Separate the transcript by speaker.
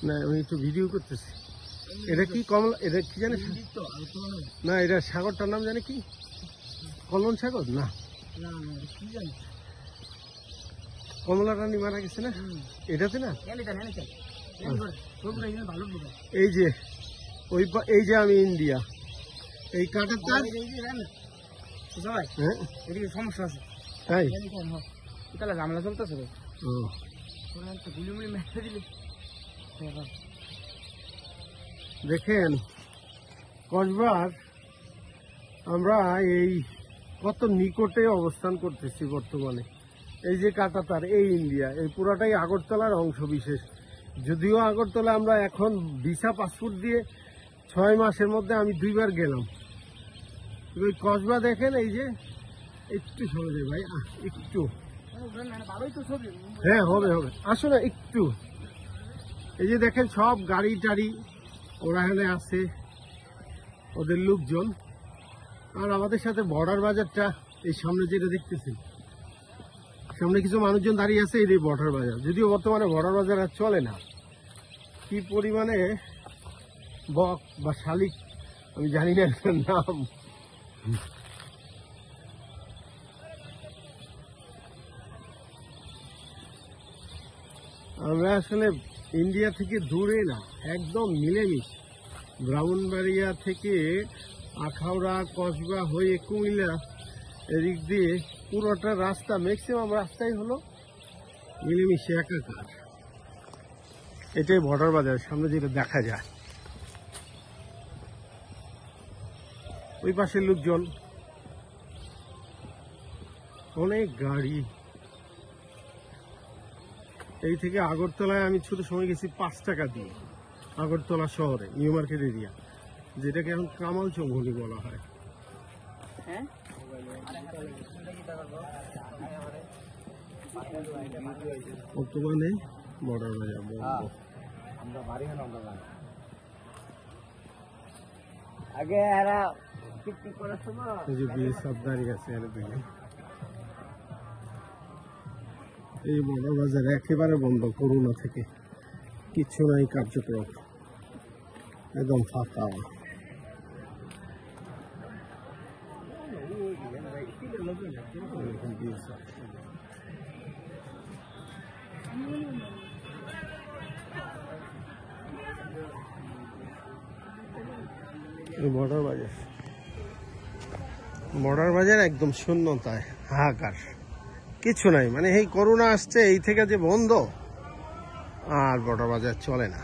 Speaker 1: না আমি একটু ভিডিও করতেছি। এটা কি কমলা, এটা কি জানিস না? এটা সাগরটার নাম জানি কি, কলন সাগর না, কমলা রানী মারা গেছে না এটাতে না? এই যে ওই এই যে আমি ইন্ডিয়া, এই কাটার তার
Speaker 2: সমস্যা আছে
Speaker 1: তাই
Speaker 2: ঝামেলা চলতেছে।
Speaker 1: দেখেন কসবার আমরা এই কত নিকটে অবস্থান করতেছি বর্তমানে। এই যে কাটাতার, এই ইন্ডিয়া, এই পুরাটাই আগরতলার অংশ বিশেষ। যদিও আগরতলা আমরা এখন ভিসা পাসপোর্ট দিয়ে 6 মাসের মধ্যে আমি 2 বার গেলাম। ওই কসবা দেখেন, এই যে একটু সরে ভাই, একটু, হ্যাঁ হবে হবে, আসো না একটু। এই যে দেখেন সব গাড়ি টাড়ি ওরা এখানে আছে, ওদের লোকজন। আর আমাদের সাথে বর্ডার বাজারটা, এই সামনে যেটা দেখতেছি, সামনে কিছু মানুষজন দাঁড়িয়ে আছে, এই বর্ডার বাজার। যদিও বর্তমানে বর্ডার বাজার আর চলে না। কি পরিমাণে বক বা শালিক আমি জানি না নাম, আমরা আসলে ইন্ডিয়া থেকে দূরে না, একদম মিলেমিশ। ব্রাহ্মণবাড়িয়া থেকে আখাউড়া কসবা হয়ে কুমিল্লা এদিক দিয়ে পুরোটা রাস্তা, ম্যাক্সিমাম রাস্তাই হলো মিলেমিশে একাকার। এটাই বর্ডার বাজার সামনে যেটা দেখা যায়। ওই পাশের লোকজন, অনেক গাড়ি। এই থেকে আগরতলায় আমি ছোট সময় গেছি 5 টাকা দিয়ে, আগরতলা শহরে নিউ মার্কেট এরিয়া, যেটাকে এখন কামাল চৌমুহনী বলা হয়। বর্তমানে বর্ডার বাজার
Speaker 2: আগে
Speaker 1: দাঁড়িয়ে আছে। এই বর্ডার বাজার একেবারে বন্ধ, করোনা থেকে কিচ্ছু নাই কার্যক্রম, একদম ফাঁকা। বর্ডার বাজার, বর্ডার বাজার একদম শূন্যতায়, হাহাকার, কিছু নাই। মানে এই করোনা আসছে, এই থেকে যে বন্ধ, আর বর্ডার বাজার চলে না।